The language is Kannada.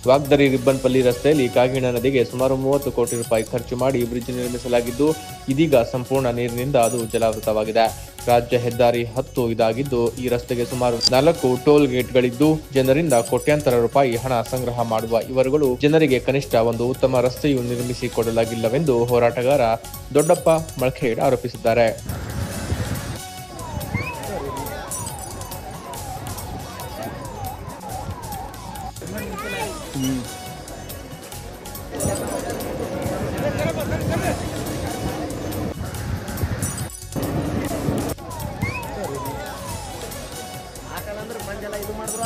ವಾಗ್ದರಿ ರಿಬ್ಬನ್ಪಲ್ಲಿ ರಸ್ತೆಯಲ್ಲಿ ಕಾಗಿಣಾ ನದಿಗೆ ಸುಮಾರು 30 ಕೋಟಿ ರೂಪಾಯಿ ಖರ್ಚು ಮಾಡಿ ಬ್ರಿಡ್ಜ್ ನಿರ್ಮಿಸಲಾಗಿದ್ದು, ಇದೀಗ ಸಂಪೂರ್ಣ ನೀರಿನಿಂದ ಅದು ಜಲಾವೃತವಾಗಿದೆ. ರಾಜ್ಯ ಹೆದ್ದಾರಿ 10 ಇದಾಗಿದ್ದು, ಈ ರಸ್ತೆಗೆ ಸುಮಾರು 4 ಟೋಲ್ ಗೇಟ್ಗಳಿದ್ದು, ಜನರಿಂದ ಕೋಟ್ಯಾಂತರ ರೂಪಾಯಿ ಹಣ ಸಂಗ್ರಹ ಮಾಡುವ ಇವರುಗಳು ಜನರಿಗೆ ಕನಿಷ್ಠ ಒಂದು ಉತ್ತಮ ರಸ್ತೆಯೂ ನಿರ್ಮಿಸಿಕೊಡಲಾಗಿಲ್ಲವೆಂದು ಹೋರಾಟಗಾರ ದೊಡ್ಡಪ್ಪ ಮಳ್ಖೇಡ್ ಆರೋಪಿಸಿದ್ದಾರೆ. ಮಂಜೆಲ್ಲ ಇದು ಮಾಡಿದ್ರು